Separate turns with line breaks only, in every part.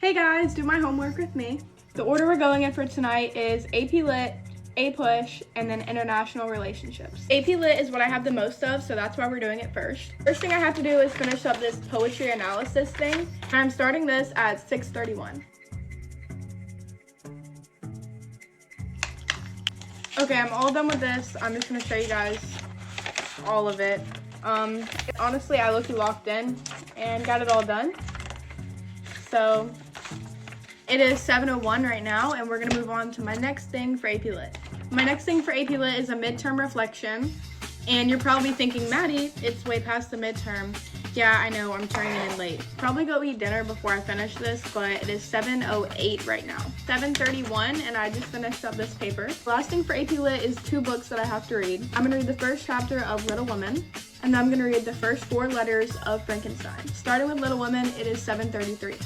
Hey guys, do my homework with me. The order we're going in for tonight is AP Lit, A Push, and then International Relationships. AP Lit is what I have the most of, so that's why we're doing it first. First thing I have to do is finish up this poetry analysis thing, and I'm starting this at 6:31. Okay, I'm all done with this. I'm just gonna show you guys all of it. Honestly, I looked locked in and got it all done. So it is 7:01 right now, and we're gonna move on to my next thing for AP Lit. My next thing for AP Lit is a midterm reflection, and you're probably thinking, Maddie, it's way past the midterm. Yeah, I know, I'm turning it in late. Probably go eat dinner before I finish this, but it is 7:08 right now. 7:31, and I just finished up this paper. Last thing for AP Lit is 2 books that I have to read. I'm gonna read the first chapter of Little Women, and then I'm gonna read the first 4 letters of Frankenstein. Starting with Little Women, it is 7:33.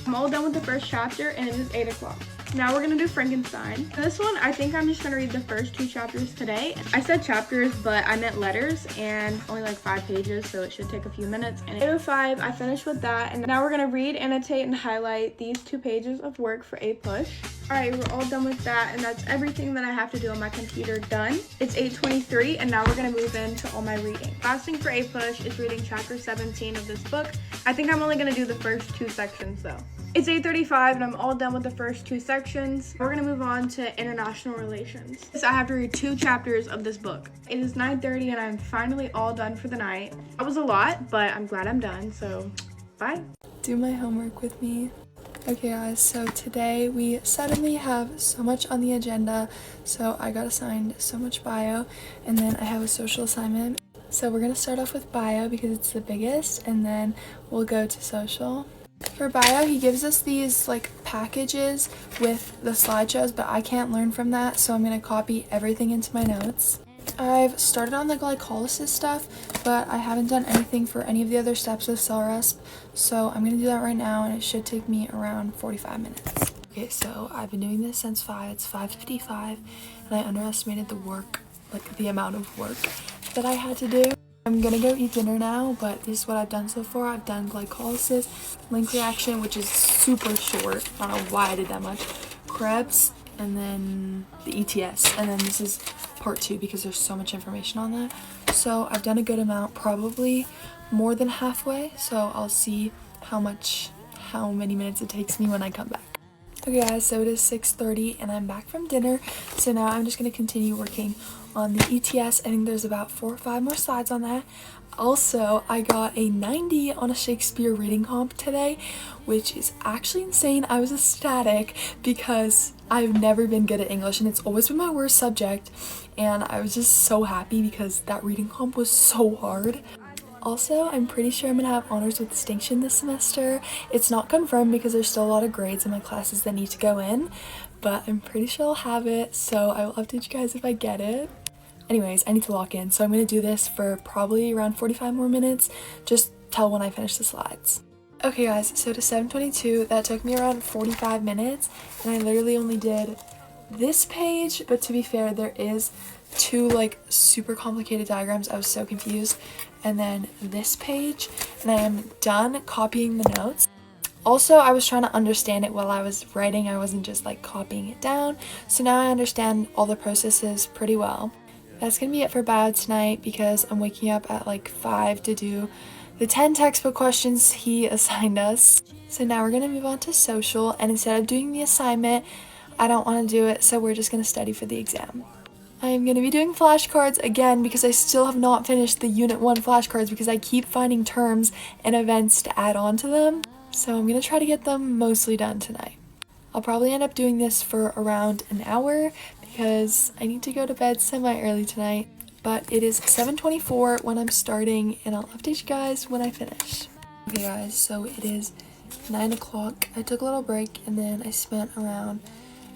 I'm all done with the first chapter, and it is 8 o'clock. Now we're gonna do Frankenstein. This one, I think I'm just gonna read the first 2 chapters today. I said chapters, but I meant letters, and only like 5 pages, so it should take a few minutes. And 8:05, I finished with that, and now we're gonna read, annotate, and highlight these 2 pages of work for A Push. Alright, we're all done with that, and that's everything that I have to do on my computer done. It's 8:23, and now we're gonna move into all my reading. Last thing for A Push is reading chapter 17 of this book. I think I'm only gonna do the first 2 sections though. It's 8:35, and I'm all done with the first 2 sections. We're gonna move on to international relations. So I have to read 2 chapters of this book. It is 9:30, and I'm finally all done for the night. That was a lot, but I'm glad I'm done, so bye.
Do my homework with me. Okay guys, so today we suddenly have so much on the agenda, so I got assigned so much bio, and then I have a social assignment. So we're gonna start off with bio because it's the biggest, and then we'll go to social. For bio, he gives us these like packages with the slideshows, but I can't learn from that, so I'm gonna copy everything into my notes. I've started on the glycolysis stuff, but I haven't done anything for any of the other steps of cell resp, so I'm gonna do that right now, and it should take me around 45 minutes. Okay, so I've been doing this since 5, it's 5:55, and I underestimated the work, like the amount of work that I had to do. I'm gonna go eat dinner now, but this is what I've done so far. I've done glycolysis, link reaction, which is super short. I don't know why I did that much. Krebs, and then the ETS, and then this is part 2 because there's so much information on that. So I've done a good amount, probably more than halfway, so I'll see how many minutes it takes me when I come back. Okay guys, so it is 6:30 and I'm back from dinner, so now I'm just going to continue working on the ETS. I think there's about 4 or 5 more slides on that. Also, I got a 90 on a Shakespeare reading comp today, which is actually insane. I was ecstatic because I've never been good at English and it's always been my worst subject, and I was just so happy because that reading comp was so hard. Also, I'm pretty sure I'm gonna have honors with distinction this semester. It's not confirmed because there's still a lot of grades in my classes that need to go in, but I'm pretty sure I'll have it, so I will update you guys if I get it. Anyways, I need to lock in, so I'm gonna do this for probably around 45 more minutes, just till when I finish the slides. Okay guys, so to 7:22, that took me around 45 minutes, and I literally only did this page, but to be fair, there is 2 like super complicated diagrams. I was so confused. And then this page, and I am done copying the notes. Also, I was trying to understand it while I was writing. I wasn't just like copying it down, so now I understand all the processes pretty well. That's gonna be it for bio tonight because I'm waking up at like 5 to do the 10 textbook questions he assigned us. So now we're gonna move on to social, and instead of doing the assignment, I don't want to do it, so we're just gonna study for the exam. I'm going to be doing flashcards again because I still have not finished the Unit 1 flashcards because I keep finding terms and events to add on to them. So I'm going to try to get them mostly done tonight. I'll probably end up doing this for around an hour because I need to go to bed semi-early tonight. But it is 7:24 when I'm starting, and I'll update you guys when I finish. Okay guys, so it is 9 o'clock. I took a little break and then I spent around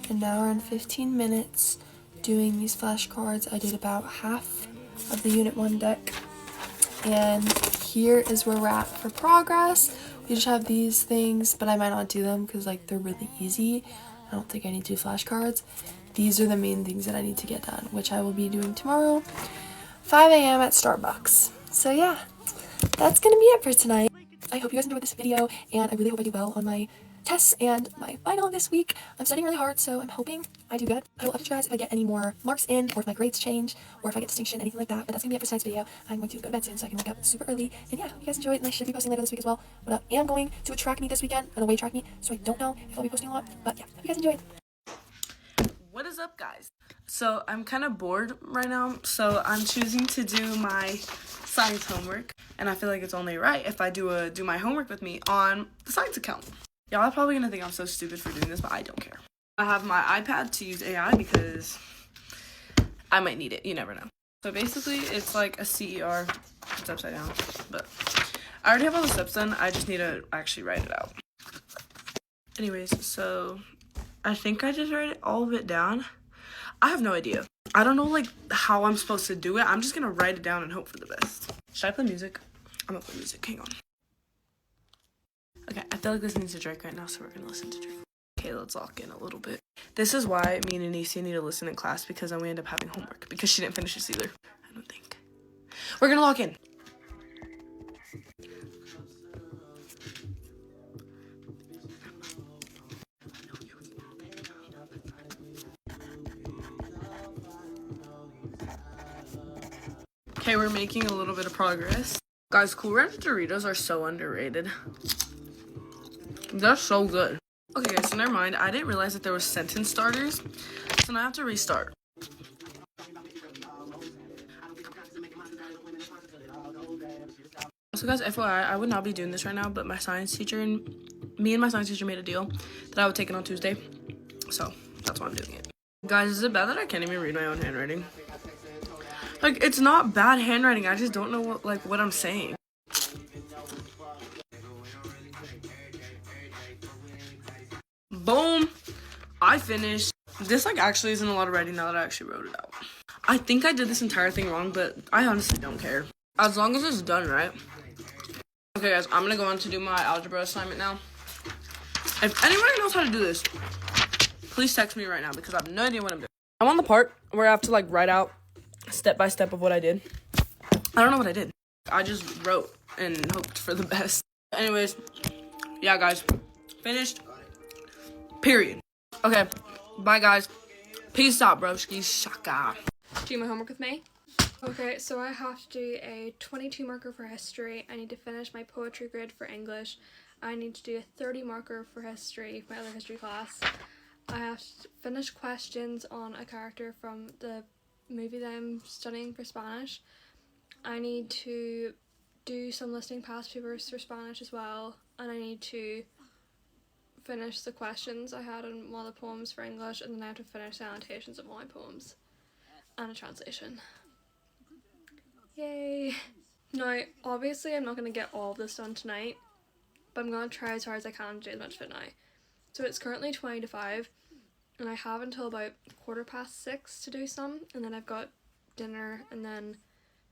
an hour and 15 minutes doing these flashcards. I did about half of the Unit 1 deck, and here is where we're at for progress. We just have these things, but I might not do them because like they're really easy. I don't think I need to do flashcards. These are the main things that I need to get done, which I will be doing tomorrow, 5 a.m. at Starbucks. So yeah, that's gonna be it for tonight. I hope you guys enjoyed this video, and I really hope I do well on my tests and my final this week. I'm studying really hard, so I'm hoping I do good. I will update you guys if I get any more marks in, or if my grades change, or if I get distinction, anything like that. But that's gonna be it for tonight's video. I'm going to go to bed soon so I can wake up super early. And yeah, I hope you guys enjoyed, and I should be posting later this week as well. But I am going to a track meet this weekend, an away track meet, so I don't know if I'll be posting a lot. But yeah, hope you guys enjoyed.
What is up, guys? So I'm kind of bored right now, so I'm choosing to do my science homework, and I feel like it's only right if I do my homework with me on the science account. Y'all are probably gonna think I'm so stupid for doing this, but I don't care. I have my iPad to use AI because I might need it. You never know. So basically, it's like a CER. It's upside down, but I already have all the steps done. I just need to actually write it out. Anyways, so I think I just write all of it down. I have no idea. I don't know like how I'm supposed to do it. I'm just gonna write it down and hope for the best. Should I play music? I'm gonna play music. Hang on. Okay, I feel like this needs a Drake right now, so we're gonna listen to Drake. Okay, let's lock in a little bit. This is why me and Anicia need to listen in class, because then we end up having homework, because she didn't finish this either, I don't think. We're gonna lock in. Okay, we're making a little bit of progress. Guys, Cool Ranch Doritos are so underrated. They're so good. Okay, guys, so never mind. I didn't realize that there was sentence starters, so now I have to restart. So guys, FYI, I would not be doing this right now, but my science teacher and me my science teacher made a deal that I would take it on Tuesday. So that's why I'm doing it. Guys, is it bad that I can't even read my own handwriting? Like, it's not bad handwriting. I just don't know what I'm saying. Boom. I finished. This actually isn't a lot of writing now that I actually wrote it out. I think I did this entire thing wrong, but I honestly don't care. As long as it's done right. Okay, guys, I'm gonna go on to do my algebra assignment now. If anybody knows how to do this, please text me right now, because I have no idea what I'm doing. I'm on the part where I have to write out step by step of what I did. I don't know what I did. I just wrote and hoped for the best. Anyways, yeah, guys, finished. Period. Okay, bye, guys. Peace out, broski. Shaka.
Do my homework with me? Okay, so I have to do a 22 marker for history. I need to finish my poetry grid for English. I need to do a 30 marker for history for my other history class. I have to finish questions on a character from the movie that I'm studying for Spanish. I need to do some listening past papers for Spanish as well, and I need to finish the questions I had on one of the poems for English, and then I have to finish the annotations of all my poems and a translation. Yay! Now, obviously I'm not going to get all of this done tonight, but I'm going to try as hard as I can to do as much of it now. So it's currently 20 to 5, and I have until about 6:15 to do some, and then I've got dinner and then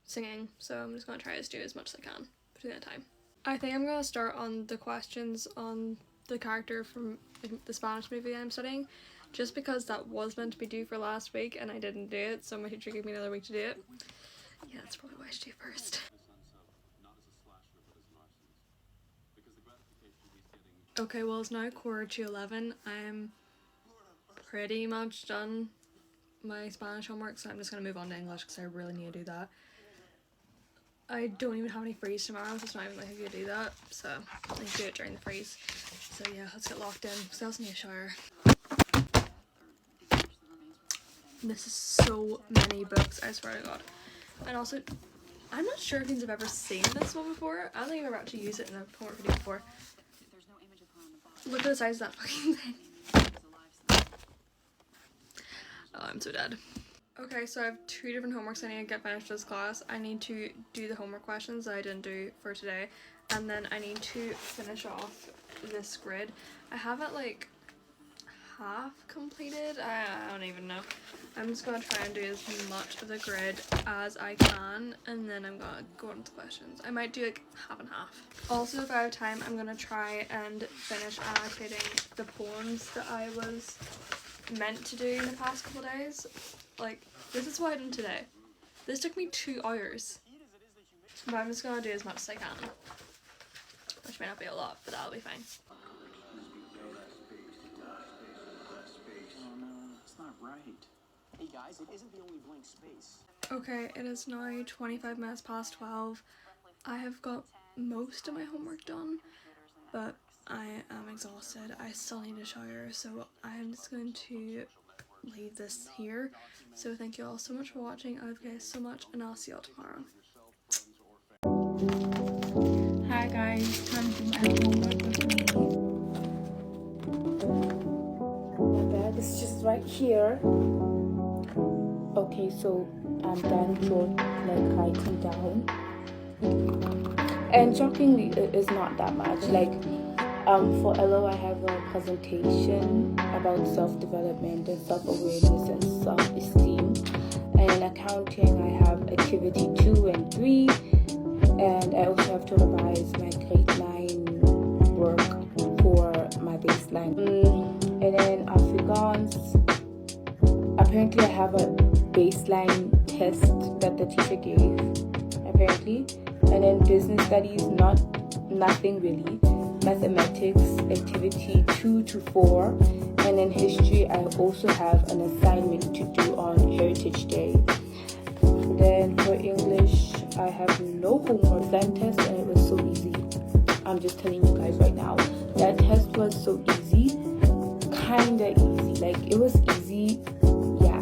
singing, so I'm just going to try to do as much as I can between that time. I think I'm going to start on the questions on the character from the Spanish movie I'm studying, just because that was meant to be due for last week and I didn't do it, so my teacher gave me another week to do it. Yeah, that's probably what I should do first. Okay, well, it's now 11:15. I'm pretty much done my Spanish homework, so I'm just going to move on to English because I really need to do that. I don't even have any freeze tomorrow, so it's not even like I could do that, so I need to do it during the freeze. So yeah, let's get locked in because I also need a shower. This is so many books, I swear to God. And also, I'm not sure if I've ever seen this one before. I don't think I've ever actually used it in a homework video before. Look at the size of that fucking thing. Oh, I'm so dead. Okay, so I have 2 different homeworks I need to get finished this class. I need to do the homework questions that I didn't do for today, and then I need to finish off this grid. I have it half completed. I don't even know. I'm just gonna try and do as much of the grid as I can, and then I'm gonna go into the questions. I might do half and half. Also, if I have time, I'm gonna try and finish annotating the poems that I was meant to do in the past couple days. This is what I did today. This took me 2 hours. But I'm just gonna do as much as I can. might not be a lot, but that'll be fine.
Oh no, it's not right. Hey guys, it isn't the only blank space.
Okay, it is now 25 minutes past 12. I have got most of my homework done, but I am exhausted. I still need a shower, so I'm just going to leave this here. So thank you all so much for watching. I love you guys so much, and I'll see y'all tomorrow.
Hi guys, time to do my homework with me. My bag is just right here. Okay, so I'm done writing down. And shockingly, it is not that much. For LO, I have a presentation about self-development and self-awareness and self-esteem. And in accounting, I have activity 2 and 3. And I also have to revise my grade 9 work for my baseline. And then Afrikaans, apparently I have a baseline test that the teacher gave, apparently. And then business studies, nothing really. Mathematics, activity 2 to 4. And then history, I also have an assignment to do on Heritage Day. Then for English, I have no homework. That test, and it was so easy. I'm just telling you guys right now. That test was so easy. Kinda easy. It was easy. Yeah.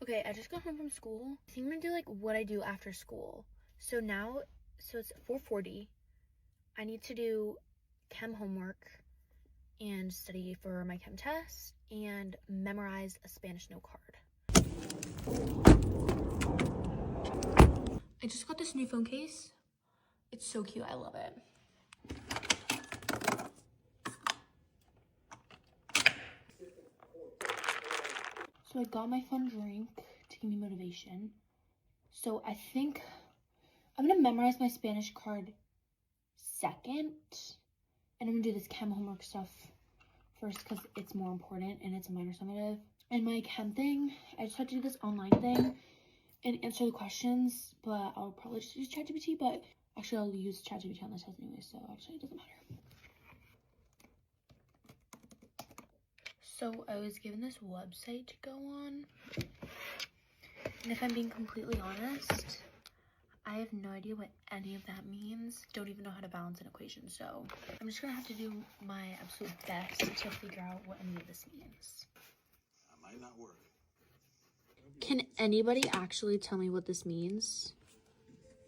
Okay, I just got home from school. I think I'm gonna do what I do after school. So it's 4:40. I need to do chem homework and study for my chem test and memorize a Spanish note card. I just got this new phone case. It's so cute, I love it. So I got my fun drink to give me motivation. So I think I'm gonna memorize my Spanish card second. And I'm gonna do this chem homework stuff first because it's more important and it's a minor summative. And my chem thing, I just have to do this online thing and answer the questions, but I'll probably just use ChatGPT, but actually I'll use ChatGPT on the test anyway, so actually it doesn't matter. So I was given this website to go on, and if I'm being completely honest, I have no idea what any of that means. Don't even know how to balance an equation, so I'm just gonna have to do my absolute best to figure out what any of this means.
That might not work.
Can anybody actually tell me what this means?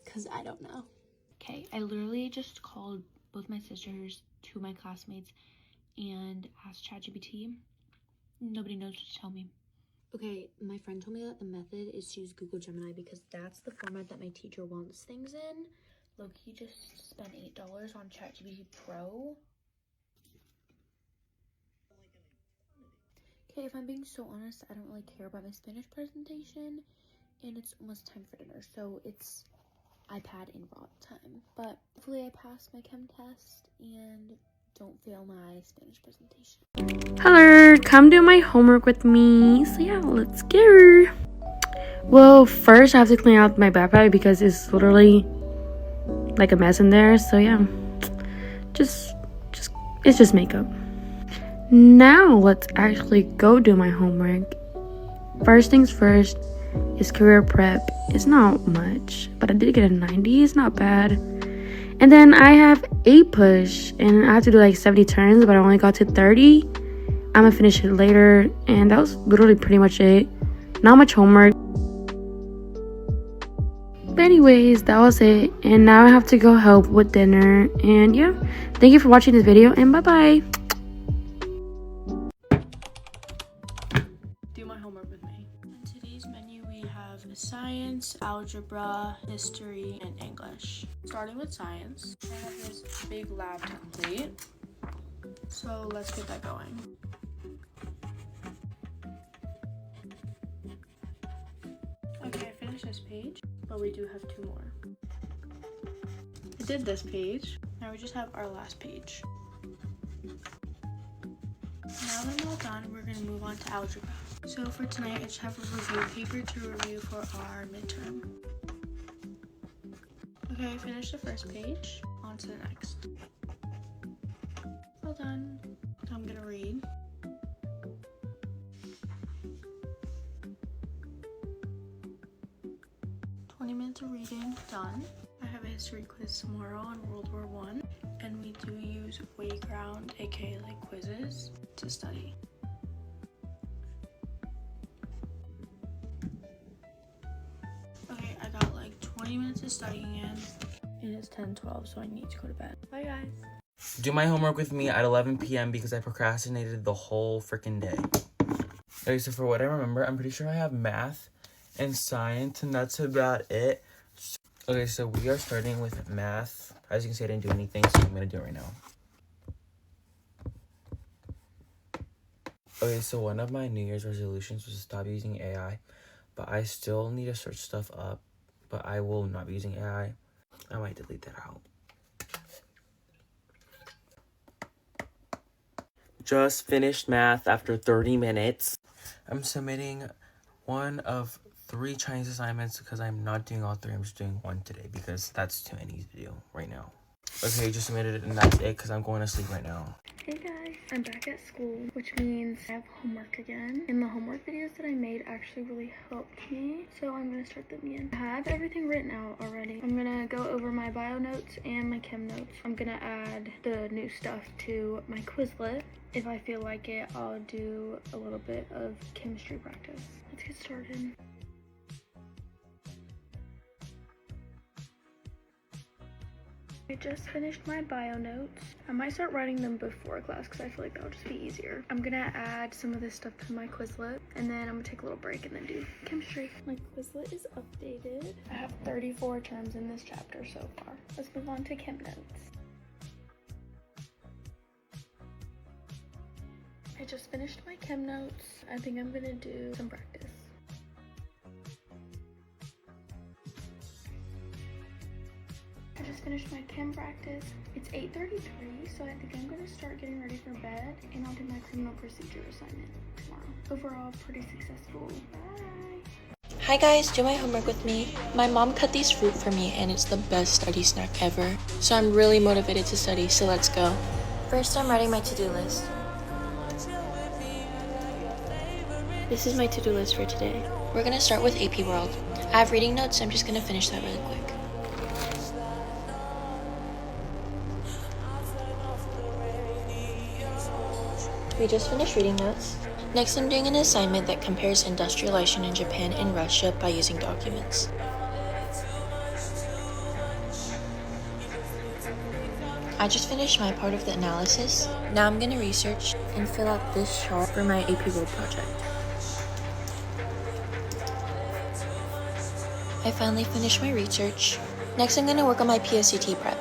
Because I don't know. Okay, I literally just called both my sisters, 2 of my classmates, and asked ChatGPT. Nobody knows what to tell me. Okay, my friend told me that the method is to use Google Gemini because that's the format that my teacher wants things in. Loki just spent $8 on ChatGPT Pro. Okay, if I'm being so honest, I don't really care about my Spanish presentation, and it's almost time for dinner, so it's iPad and rock time. But hopefully I pass my chem test and don't fail my Spanish presentation.
Hello, come do my homework with me. So yeah, let's go. Well, first I have to clean out my backpack because it's literally like a mess in there. So yeah, just it's just makeup. Now let's actually go do my homework. First things first is career prep. It's not much, but I did get a 90. It's not bad. And then I have a push, and I have to do like 70 turns, but I only got to 30. I'm gonna finish it later, and that was literally pretty much it. Not much homework. But anyways, that was it, and now I have to go help with dinner. And yeah, thank you for watching this video, and bye bye.
Do my homework with me. On today's menu, we have science, algebra, history, and English. Starting with science, I have this big lab to complete. So let's get that going. Okay, I finished this page, but we do have 2 more. I did this page. Now we just have our last page. Now that I'm all done, we're going to move on to algebra. So for tonight, I just have a review paper to review for our midterm. Okay, I finished the first page. On to the next. Well done. Now I'm going to read. Minutes of reading done. I have a history quiz tomorrow on World War I, and we do use Wayground, aka like quizzes, to study. Okay, I got like 20 minutes of studying in, and it's 10:12, so I need to go to bed. Bye guys.
Do my homework with me at 11 p.m. because I procrastinated the whole freaking day. Okay, so for what I remember, I'm pretty sure I have math and science, and that's about it. Okay, so we are starting with math. As you can see, I didn't do anything, so I'm gonna do it right now. Okay, so one of my New Year's resolutions was to stop using AI, but I still need to search stuff up, but I will not be using AI. I might delete that out. Just finished math after 30 minutes. I'm submitting one of 3 Chinese assignments because I'm not doing all 3. I'm just doing 1 today because that's too many to do right now. Okay, just submitted it and that's it because I'm going to sleep right now.
Hey guys, I'm back at school, which means I have homework again. And the homework videos that I made actually really helped me, so I'm gonna start them again. I have everything written out already. I'm gonna go over my bio notes and my chem notes. I'm gonna add the new stuff to my Quizlet. If I feel like it, I'll do a little bit of chemistry practice. Let's get started. I just finished my bio notes. I might start writing them before class because I feel like that'll just be easier. I'm gonna add some of this stuff to my Quizlet, and then I'm gonna take a little break and then do chemistry. My Quizlet is updated. I have 34 terms in this chapter so far. Let's move on to chem notes. I just finished my chem notes. I think I'm gonna do some practice. I just finished my chem practice. It's 8:33, so I think I'm gonna start getting ready for bed, and I'll do my criminal procedure assignment tomorrow. Overall, pretty successful. Bye!
Hi guys, do my homework with me. My mom cut these fruit for me and it's the best study snack ever. So I'm really motivated to study, so let's go. First, I'm writing my to-do list. This is my to-do list for today. We're gonna start with AP World. I have reading notes, so I'm just gonna finish that really quick. We just finished reading notes. Next, I'm doing an assignment that compares industrialization in Japan and Russia by using documents. I just finished my part of the analysis. Now I'm gonna research and fill out this chart for my AP World project. I finally finished my research. Next, I'm gonna work on my PSAT prep.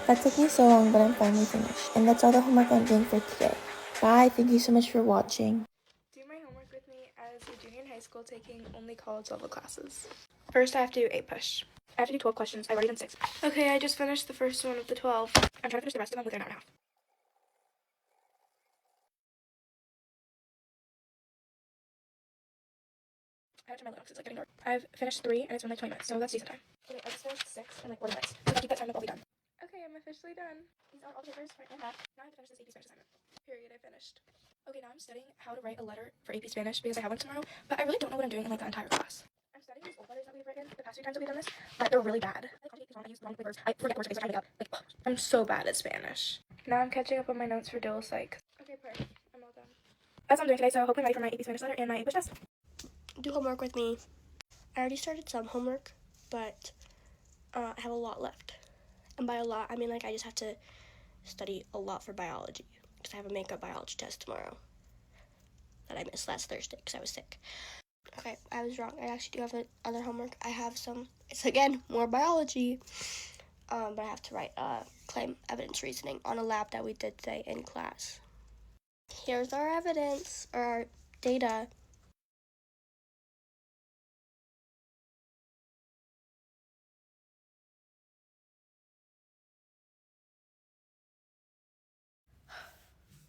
That took me so long, but I'm finally finished. And that's all the homework I'm doing for today. Bye, thank you so much for watching.
Do my homework with me as a junior in high school taking only college level classes. First, I have to do 8 push. I have to do 12 questions. I've already done 6. Okay, I just finished the first one of the 12. I'm trying to finish the rest of them within an hour and a half. I have to turn my light on because it's like getting dark. I've finished 3 and it's been like 20 minutes, so that's decent time. Okay, I just finished 6 and like 40 minutes. So if I keep that time up, I'll be done. Okay, I'm officially done. These are all the papers right and that. Now I have to finish this AP Spanish assignment. Period, I finished. Okay, now I'm studying how to write a letter for AP Spanish because I have one tomorrow, but I really don't know what I'm doing in like the entire class. I'm studying these old letters that we've written the past few times that we've done this, but they're really bad. I use the wrong words. I forget words. I start trying to make up. Like, I'm so bad at Spanish. Now I'm catching up on my notes for Dill Psych. Okay, perfect. I'm all done. That's what I'm doing today, so hopefully I'm ready for my AP Spanish letter and my English test.
Do homework with me. I already started some homework, but I have a lot left. And by a lot, I mean like I just have to study a lot for biology because I have a makeup biology test tomorrow that I missed last Thursday because I was sick. Okay, I was wrong. I actually do have other homework. I have some, it's again, more biology, but I have to write claim evidence reasoning on a lab that we did today in class. Here's our evidence, or our data.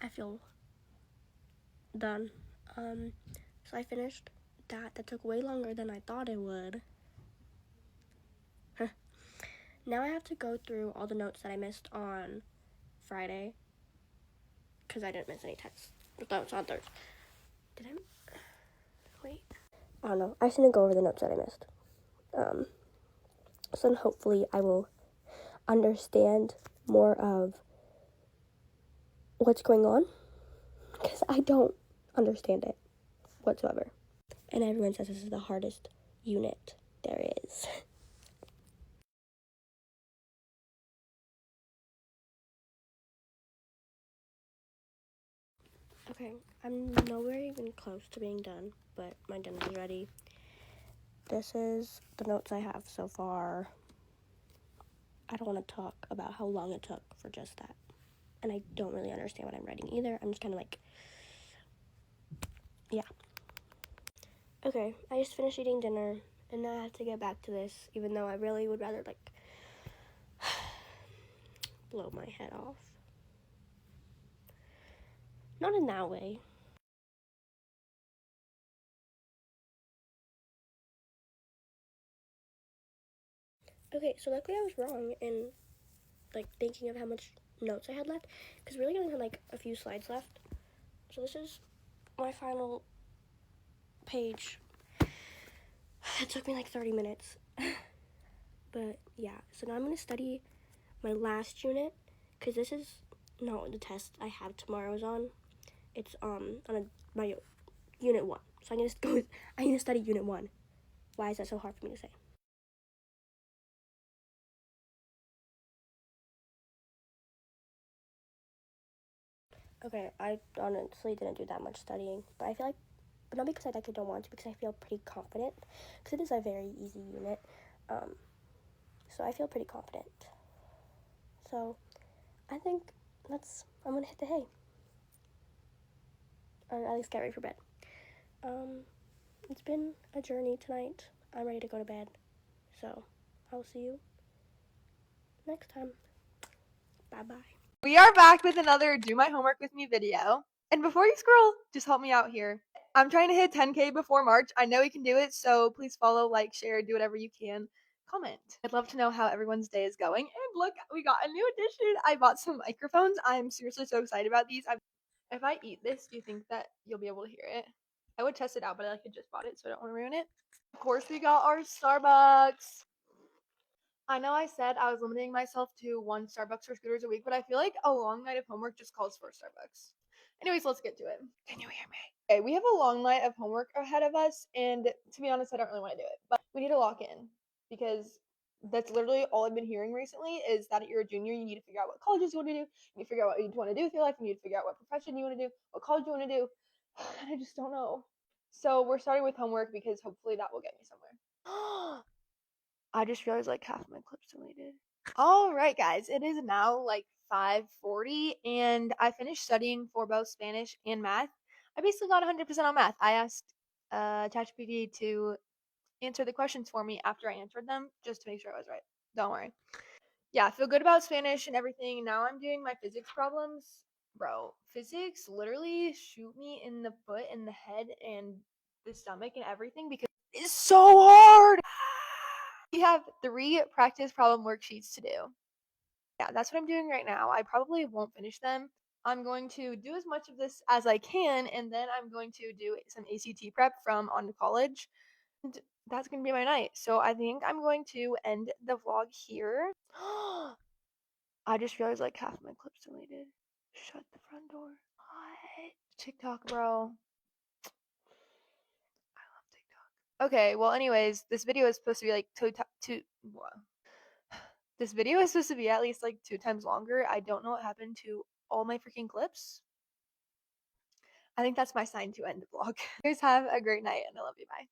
I feel done. So I finished that. That took way longer than I thought it would. Now I have to go through all the notes that I missed on Friday because I didn't miss any tests. No, it's on Thursday. Did I? Wait. I don't know. I just need to go over the notes that I missed. So then hopefully I will understand more of what's going on because I don't understand it whatsoever. And everyone says this is the hardest unit there is. Okay, I'm nowhere even close to being done, but my dinner is ready. This is the notes I have so far. I don't want to talk about how long it took for just that. And I don't really understand what I'm writing either. I'm just kind of like, yeah. Okay, I just finished eating dinner, and now I have to get back to this, even though I really would rather, like, blow my head off. Not in that way. Okay, so luckily I was wrong in, like, thinking of how much notes I had left, because really I only had, like, a few slides left. So this is my final page. It took me, like, 30 minutes. But, yeah, so now I'm going to study my last unit, because this is not what the test I have tomorrow is on. It's, my unit 1. So I need to study unit 1. Why is that so hard for me to say? Okay, I honestly didn't do that much studying, but I feel like, but not because I like don't want to, because I feel pretty confident, because it is a very easy unit, so I feel pretty confident. So, I think I'm gonna hit the hay, or at least get ready for bed. It's been a journey tonight. I'm ready to go to bed, so I'll see you next time. Bye-bye.
We are back with another Do My Homework With Me video. And before you scroll, just help me out here. I'm trying to hit 10K before March. I know we can do it, so please follow, like, share, do whatever you can. Comment. I'd love to know how everyone's day is going. And look, we got a new addition. I bought some microphones. I'm seriously so excited about these. If I eat this, do you think that you'll be able to hear it? I would test it out, but I just bought it, so I don't want to ruin it. Of course, we got our Starbucks. I know I said I was limiting myself to 1 Starbucks or Scooters a week, but I feel like a long night of homework just calls for Starbucks. Anyways, let's get to it. Can you hear me? Okay, we have a long night of homework ahead of us, and to be honest, I don't really want to do it. But we need to lock in, because that's literally all I've been hearing recently is that you're a junior, you need to figure out what colleges you want to do, you need to figure out what you want to do with your life, you need to figure out what profession you want to do, what college you want to do, and I just don't know. So we're starting with homework because hopefully that will get me somewhere. I just realized like half my clips deleted. All right, guys, it is now like 5:40, and I finished studying for both Spanish and math. I basically got 100% on math. I asked ChatGPT to answer the questions for me after I answered them, just to make sure I was right. Don't worry. Yeah, I feel good about Spanish and everything. Now I'm doing my physics problems. Bro, physics literally shoot me in the foot and the head and the stomach and everything because is so hard. We have 3 practice problem worksheets to do. Yeah, that's what I'm doing right now. I probably won't finish them. I'm going to do as much of this as I can, and then I'm going to do some ACT prep from on to college. And that's going to be my night. So I think I'm going to end the vlog here. I just realized like half of my clips deleted. Shut the front door. What? TikTok, bro. I love TikTok. Okay, well, anyways, this video is supposed to be like this video is supposed to be at least like 2 times longer. I don't know what happened to all my freaking clips. I think that's my sign to end the vlog. You guys have a great night, and I love you. Bye.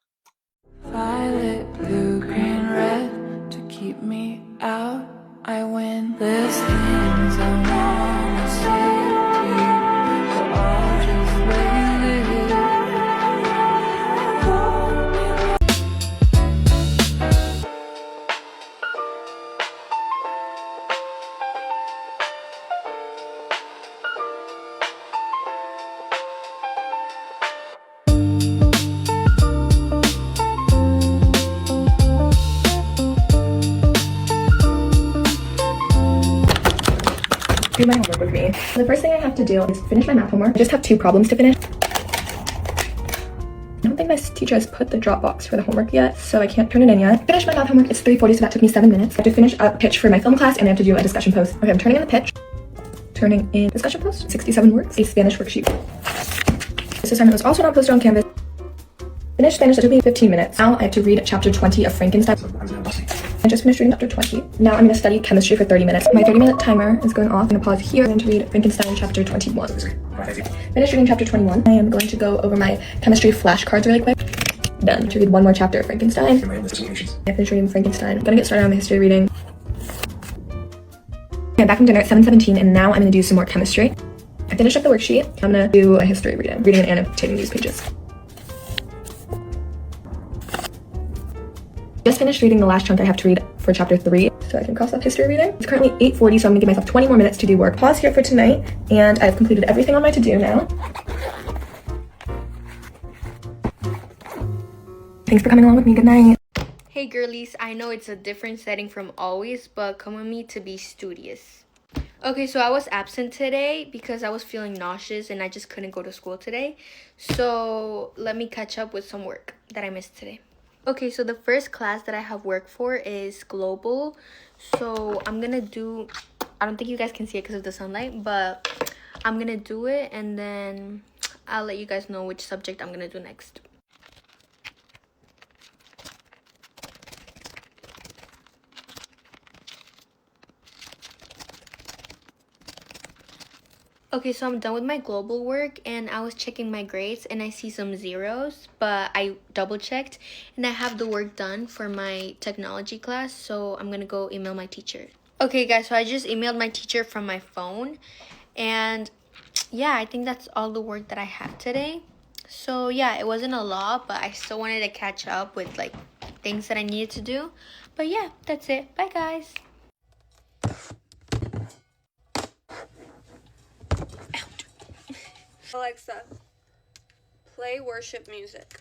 Violet, blue, green, red to keep me out. I win listings. I wanna say to you.
Do my homework with me. The first thing I have to do is finish my math homework. I just have 2 problems to finish. I don't think my teacher has put the Dropbox for the homework yet, so I can't turn it in yet. Finish my math homework. It's 3:40, so that took me 7 minutes. I have to finish a pitch for my film class, and I have to do a discussion post. Okay, I'm turning in the pitch. Turning in discussion post. 67 words. A Spanish worksheet. This assignment was also not posted on Canvas. Finish Spanish, that took me 15 minutes. Now I have to read chapter 20 of Frankenstein. I just finished reading chapter 20. Now I'm going to study chemistry for 30 minutes. My 30-minute timer is going off. I'm going to pause here and to read Frankenstein chapter 21. Finish reading chapter 21. I am going to go over my chemistry flashcards really quick. Done. To read one more chapter of Frankenstein. I finished reading Frankenstein. I'm going to get started on my history reading. Okay, I'm back from dinner at 7:17, and now I'm going to do some more chemistry. I finished up the worksheet. I'm going to do a history reading and annotating these pages. Just finished reading the last chunk I have to read for chapter 3, so I can cross off history reading. It's currently 8:40, so I'm gonna give myself 20 more minutes to do work. Pause here for tonight, and I've completed everything on my to-do now. Thanks for coming along with me. Good night.
Hey girlies, I know it's a different setting from always, but come with me to be studious. Okay, so I was absent today because I was feeling nauseous and I just couldn't go to school today. So let me catch up with some work that I missed today. Okay, so the first class that I have work for is global. So I'm gonna do, I don't think you guys can see it because of the sunlight, but I'm gonna do it and then I'll let you guys know which subject I'm gonna do next. Okay, so I'm done with my global work and I was checking my grades and I see some zeros, but I double checked and I have the work done for my technology class, so I'm gonna go email my teacher. Okay guys, so I just emailed my teacher from my phone, and yeah, I think that's all the work that I have today. So yeah, it wasn't a lot, but I still wanted to catch up with like things that I needed to do. But yeah, that's it. Bye guys.
Alexa, play worship music.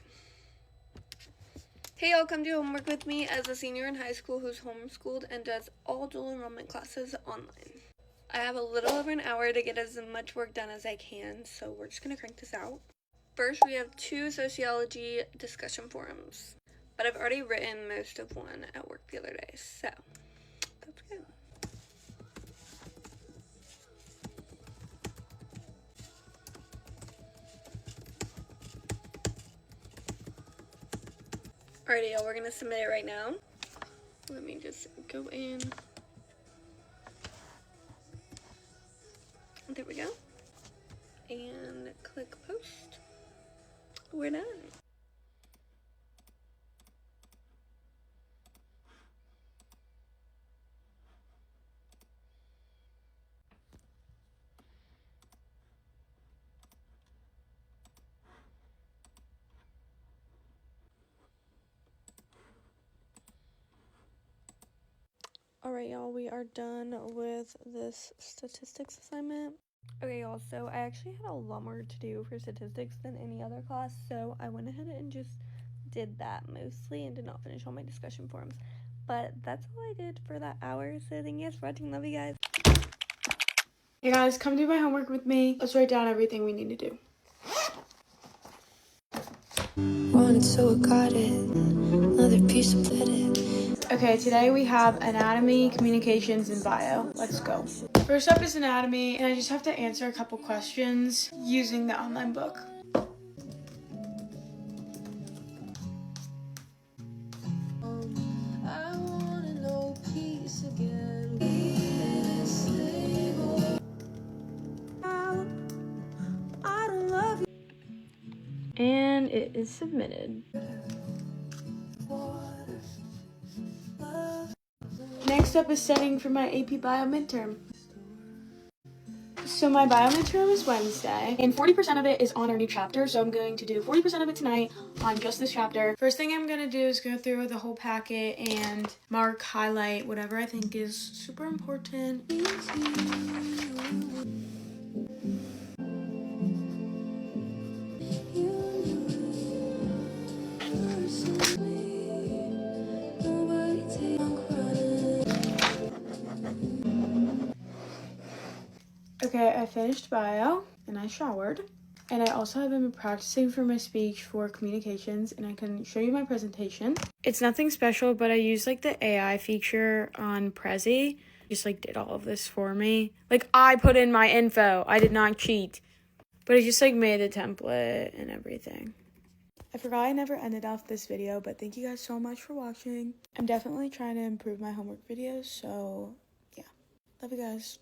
Hey y'all, come do homework with me as a senior in high school who's homeschooled and does all dual enrollment classes online. I have a little over an hour to get as much work done as I can, so we're just gonna crank this out. First, we have 2 sociology discussion forums, but I've already written most of one at work the other day, so that's good. Alrighty, y'all, we're gonna submit it right now. Let me just go in. There we go. And click post. We're done. Alright y'all, we are done with this statistics assignment. Okay y'all, so I actually had a lot more to do for statistics than any other class, so I went ahead and just
did that mostly and did not finish all my discussion forums. But that's all I did for that hour. So thank you guys for watching. Love you guys.
Hey guys, come do my homework with me. Let's write down everything we need to do.
Wanted, so I got it. Another piece of it.
Okay, today we have anatomy, communications, and bio. Let's go. First up is anatomy, and I just have to answer a couple questions using the online book. And it is submitted. Next up is studying for my AP Bio midterm. So my bio midterm is Wednesday, and 40% of it is on our new chapter, so I'm going to do 40% of it tonight on just this chapter. First thing I'm going to do is go through the whole packet and mark, highlight, whatever I think is super important. Okay, I finished bio, and I showered. And I also have been practicing for my speech for communications, and I can show you my presentation. It's nothing special, but I used like the AI feature on Prezi. Just like did all of this for me. Like I put in my info. I did not cheat. But I just like made the template and everything. I forgot I never ended off this video, but thank you guys so much for watching. I'm definitely trying to improve my homework videos, so yeah. Love you guys.